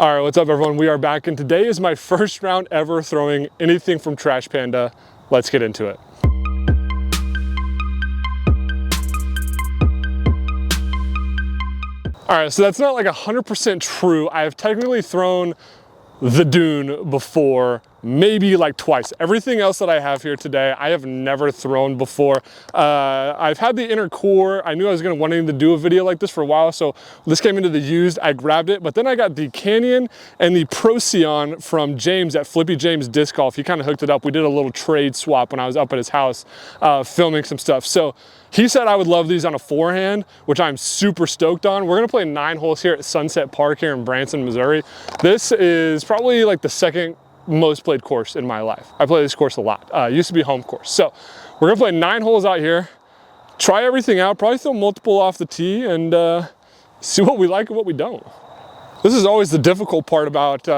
All right, what's up everyone? We are back and today is my first round ever throwing anything from Trash Panda. Let's get into it. All right, so that's not like 100% true. I have technically thrown the dune before, maybe like twice. Everything else that I have here today, I have never thrown before. I've had the inner core. I knew I was wanting to do a video like this for a while, so this came into the used, I grabbed it, but then I got the Canyon and the Procyon from James at Flippy James Disc Golf. He kind of hooked it up. We did a little trade swap when I was up at his house filming some stuff. So he said I would love these on a forehand, which I'm super stoked on. We're gonna play 9 holes here at Sunset Park here in Branson, Missouri. This is probably like the second most played course in my life. I play this course a lot. Used to be home course. So we're gonna play 9 holes out here, try everything out, probably throw multiple off the tee and see what we like and what we don't. This is always the difficult part about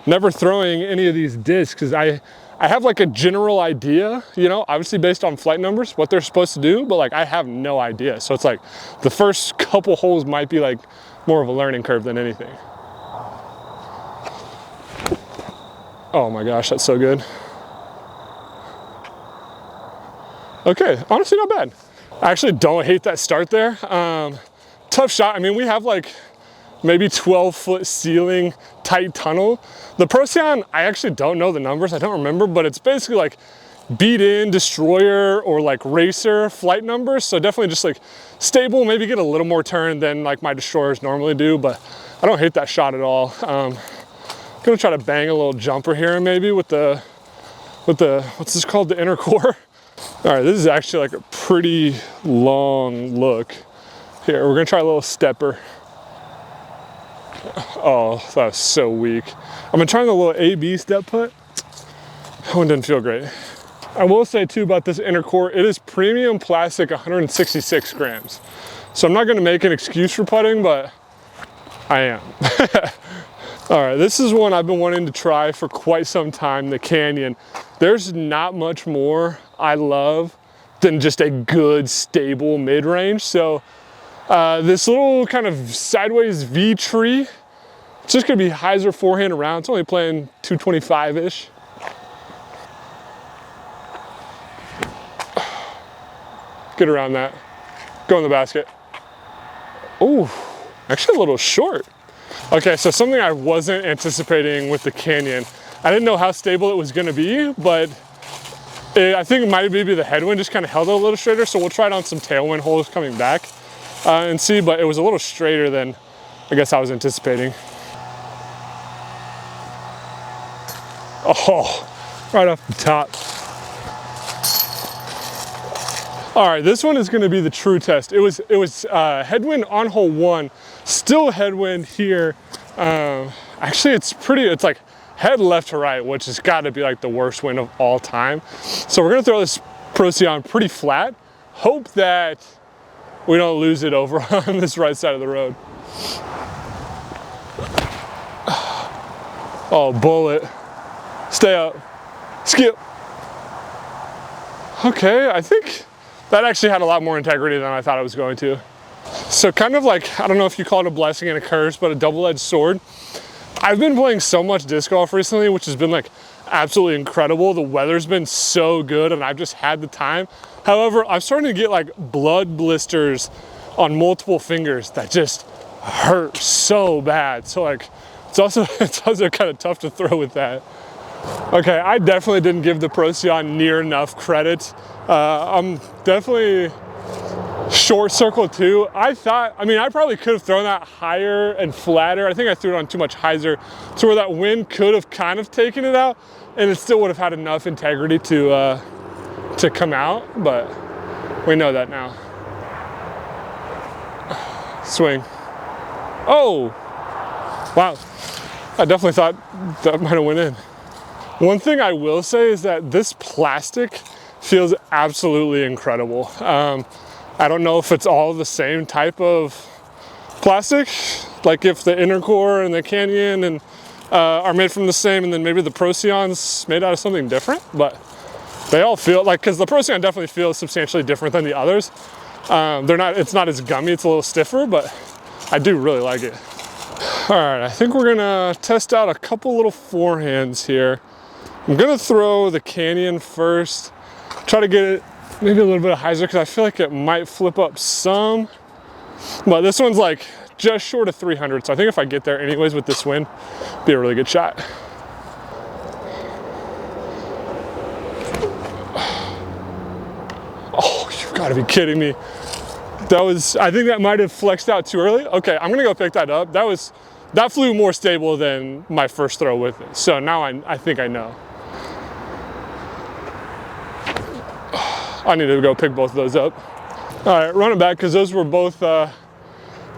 never throwing any of these discs, because I have like a general idea, you know, obviously based on flight numbers, what they're supposed to do, but like I have no idea. So it's like the first couple holes might be like more of a learning curve than anything. Oh my gosh, that's so good. Okay, honestly not bad. I actually don't hate that start there. Tough shot. I mean, we have like maybe 12-foot ceiling, tight tunnel. The Procyon, I actually don't know the numbers. I don't remember, but it's basically like beat in, destroyer, or like racer flight numbers. So definitely just like stable, maybe get a little more turn than like my destroyers normally do, but I don't hate that shot at all. Gonna try to bang a little jumper here maybe with the, what's this called? The inner core. All right, this is actually like a pretty long look. Here, we're gonna try a little stepper. Oh, that was so weak. I've been trying the little AB step putt. That one didn't feel great. I will say too about this inner core, it is premium plastic, 166 grams. So I'm not gonna make an excuse for putting, but I am. All right, this is one I've been wanting to try for quite some time, the Canyon. There's not much more I love than just a good, stable mid-range. So this little kind of sideways V tree, it's just gonna be hyzer forehand around. It's only playing 225-ish. Get around that. Go in the basket. Oh, actually a little short. Okay, so something I wasn't anticipating with the Canyon. I didn't know how stable it was gonna be, but I think it might be the headwind just kind of held it a little straighter. So we'll try it on some tailwind holes coming back and see, but it was a little straighter than I guess I was anticipating. Oh, right off the top. All right, this one is gonna be the true test. It was headwind on hole 1, still headwind here. Actually, it's like head left to right, which has gotta be like the worst wind of all time. So we're gonna throw this Procyon pretty flat. Hope that we don't lose it over on this right side of the road. Oh, bullet. Stay up. Skip. Okay, I think that actually had a lot more integrity than I thought it was going to. So kind of like, I don't know if you call it a blessing and a curse, but a double-edged sword. I've been playing so much disc golf recently, which has been like absolutely incredible. The weather's been so good and I've just had the time. However, I'm starting to get like blood blisters on multiple fingers that just hurt so bad. So like, it's also kind of tough to throw with that. Okay, I definitely didn't give the Procyon near enough credit. I'm definitely short circle too. I probably could have thrown that higher and flatter. I think I threw it on too much hyzer to where that wind could have kind of taken it out and it still would have had enough integrity to come out, but we know that now. Swing. Oh, wow. I definitely thought that might have went in. One thing I will say is that this plastic feels absolutely incredible. I don't know if it's all the same type of plastic, like if the inner core and the Canyon and are made from the same, and then maybe the Procyon's made out of something different, but they all feel like, because the Procyon definitely feels substantially different than the others. It's not as gummy, it's a little stiffer, but I do really like it. All right, I think we're gonna test out a couple little forehands here. I'm gonna throw the Canyon first, try to get it maybe a little bit of hyzer because I feel like it might flip up some. But this one's like just short of 300, so I think if I get there anyways with this wind, it'd be a really good shot. Oh, you've got to be kidding me. I think that might have flexed out too early. Okay, I'm gonna go pick that up. That flew more stable than my first throw with it. So now I think I know. I need to go pick both of those up. All right, run it back because those were both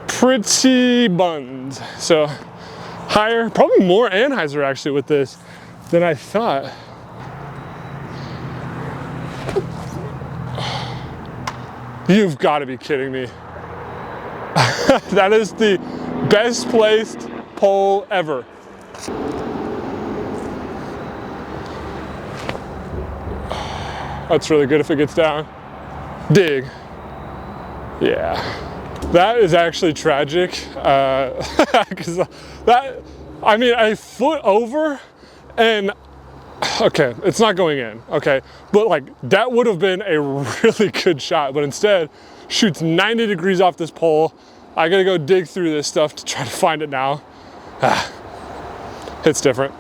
pretty buns. So higher, probably more anhyzer actually with this than I thought. You've got to be kidding me. That is the best placed pole ever. That's really good if it gets down. Dig. Yeah. That is actually tragic. Because I mean, a foot over and okay, it's not going in, okay? But like, that would have been a really good shot, but instead, shoots 90 degrees off this pole. I gotta go dig through this stuff to try to find it now. It's different.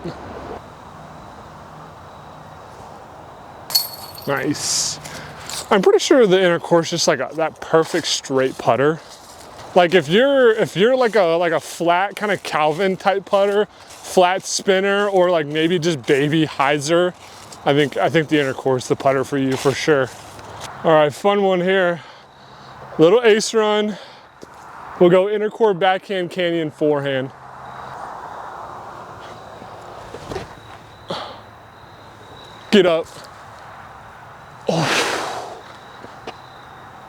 Nice. I'm pretty sure the inner core is just like that perfect straight putter. Like if you're like a flat kind of Calvin type putter, flat spinner, or like maybe just baby hyzer, I think the inner core is the putter for you for sure. All right, fun one here. Little ace run. We'll go inner core backhand canyon forehand. Get up. Oh.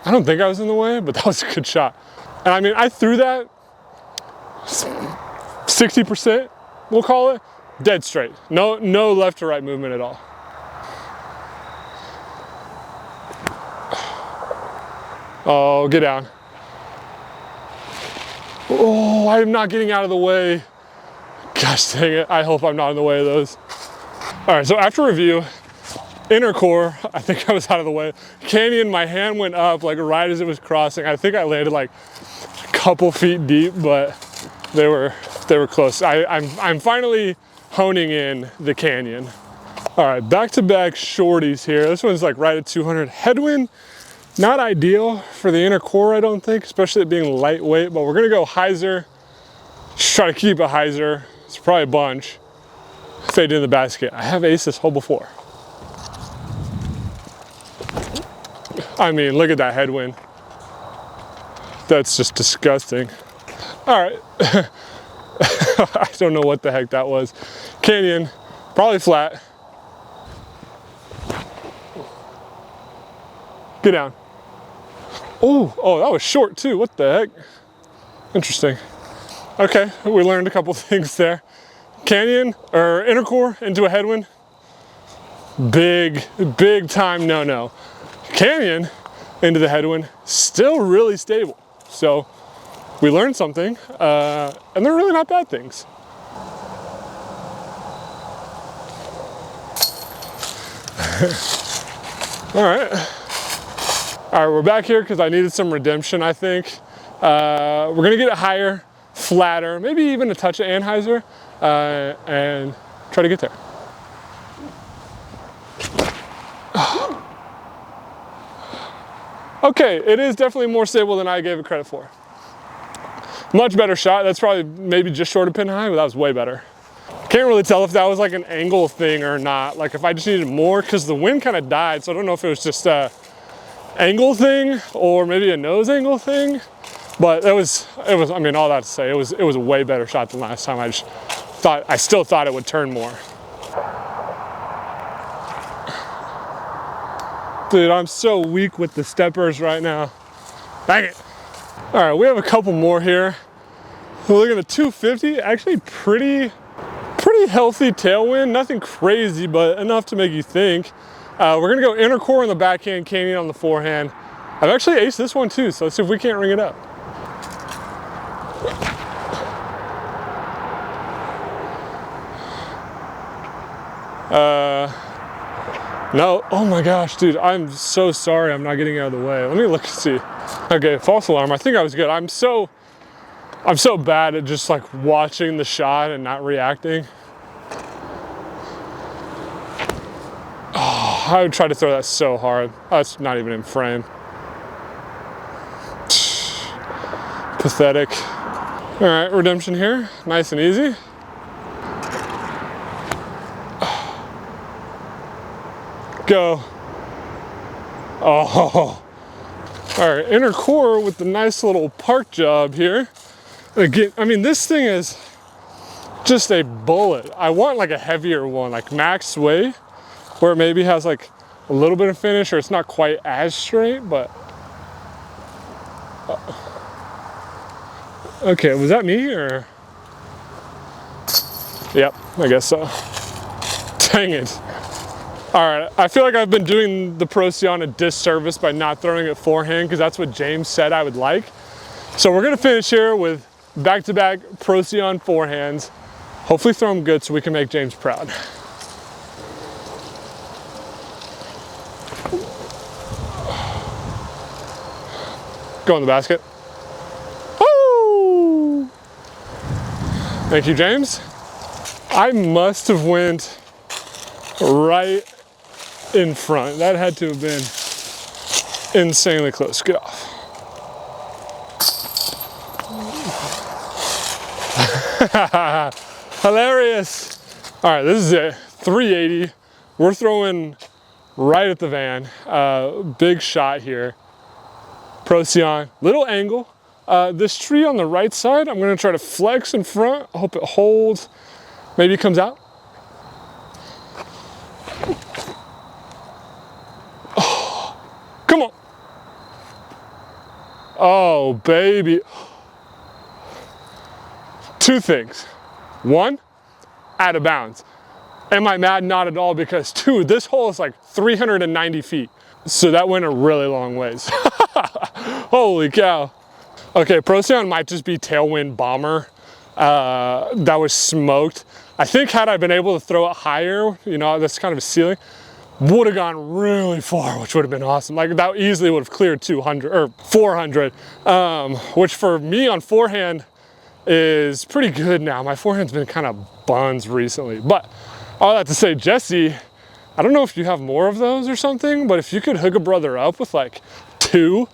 I don't think I was in the way, but that was a good shot. And I mean, I threw that 60%, we'll call it, dead straight. No left to right movement at all. Oh, get down. Oh, I am not getting out of the way. Gosh dang it, I hope I'm not in the way of those. All right, so after review, inner core, I think I was out of the way. Canyon, my hand went up like right as it was crossing. I think I landed like a couple feet deep, but they were close. I'm finally honing in the canyon. All right, back-to-back shorties here. This one's like right at 200. Headwind, not ideal for the inner core, I don't think, especially it being lightweight, but we're gonna go hyzer. Just try to keep a hyzer. It's probably a bunch. Fade in the basket. I have aced this hole before. I mean, look at that headwind. That's just disgusting. All right. I don't know what the heck that was. Canyon, probably flat. Get down. Oh, that was short too. What the heck? Interesting. Okay, we learned a couple things there. Canyon or inner core into a headwind. Big time no. Canyon into the headwind, still really stable. So we learned something, and they're really not bad things. All right, we're back here because I needed some redemption, I think. We're gonna get it higher, flatter, maybe even a touch of anhyzer, and try to get there. Okay, it is definitely more stable than I gave it credit for. Much better shot. That's probably maybe just short of pin high, but that was way better. Can't really tell if that was like an angle thing or not. Like if I just needed more, because the wind kind of died, so I don't know if it was just a angle thing or maybe a nose angle thing. But it was. I mean, all that to say, it was a way better shot than last time. I still thought it would turn more. Dude, I'm so weak with the steppers right now. Dang it. All right, we have a couple more here. We're looking at 250, actually pretty healthy tailwind. Nothing crazy, but enough to make you think. We're gonna go inner core in the backhand, canyon on the forehand. I've actually aced this one too, so let's see if we can't ring it up. No, oh my gosh, dude, I'm so sorry I'm not getting out of the way. Let me look and see. Okay, false alarm, I think I was good. I'm so bad at just like watching the shot and not reacting. Oh, I would try to throw that so hard. Oh, it's not even in frame. Pathetic. All right, redemption here, nice and easy. Go. Oh. All right, inner core with the nice little park job here. Again, I mean, this thing is just a bullet. I want like a heavier one, like max sway, where it maybe has like a little bit of finish or it's not quite as straight, but. Okay, was that me or? Yep, I guess so. Dang it. All right, I feel like I've been doing the Procyon a disservice by not throwing it forehand because that's what James said I would like. So we're gonna finish here with back-to-back Procyon forehands. Hopefully throw them good so we can make James proud. Go in the basket. Woo! Thank you, James. I must have went right in front. That had to have been insanely close. Get off. Hilarious. All right, this is it. 380. We're throwing right at the van. Big shot here. Procyon, little angle. This tree on the right side, I'm gonna try to flex in front. I hope it holds. Maybe it comes out. Oh, come on. Oh, baby. Two things. One, out of bounds. Am I mad? Not at all, because two, this hole is like 390 feet. So that went a really long ways. Holy cow. Okay, Procyon might just be tailwind bomber. That was smoked. I think had I been able to throw it higher, you know, that's kind of a ceiling, would have gone really far, which would have been awesome. Like that easily would have cleared 200 or 400, which for me on forehand is pretty good now. My forehand's been kind of buns recently, but all that to say, Jesse, I don't know if you have more of those or something, but if you could hook a brother up with like 2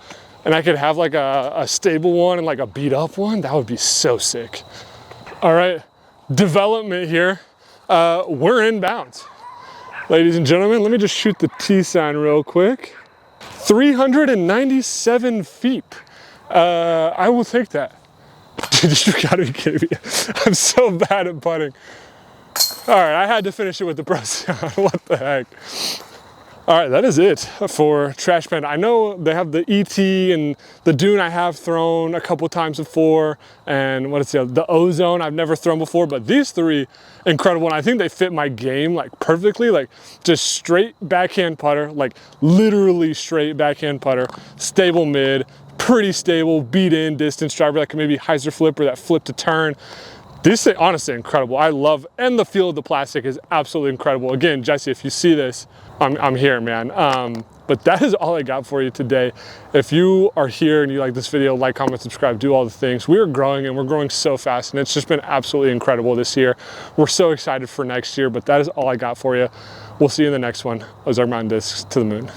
and I could have like a stable one and like a beat up one, that would be so sick. All right, development here. We're inbounds. Ladies and gentlemen, let me just shoot the T sign real quick. 397 feet. I will take that. Dude, you gotta be kidding me. I'm so bad at putting. All right, I had to finish it with the Procyon. What the heck? All right, that is it for Trash Panda. I know they have the ET and the Dune I have thrown a couple times before, and what is the Ozone I've never thrown before, but these 3, incredible, and I think they fit my game like perfectly, like just straight backhand putter, like literally straight backhand putter, stable mid, pretty stable, beat in distance driver that can maybe hyzer flip or that flip to turn. This thing, honestly, incredible. I love, and the feel of the plastic is absolutely incredible. Again, Jesse, if you see this, I'm here, man. But that is all I got for you today. If you are here and you like this video, like, comment, subscribe, do all the things. We are growing and we're growing so fast, and it's just been absolutely incredible this year. We're so excited for next year, but that is all I got for you. We'll see you in the next one. Ozark Mountain Discs to the moon.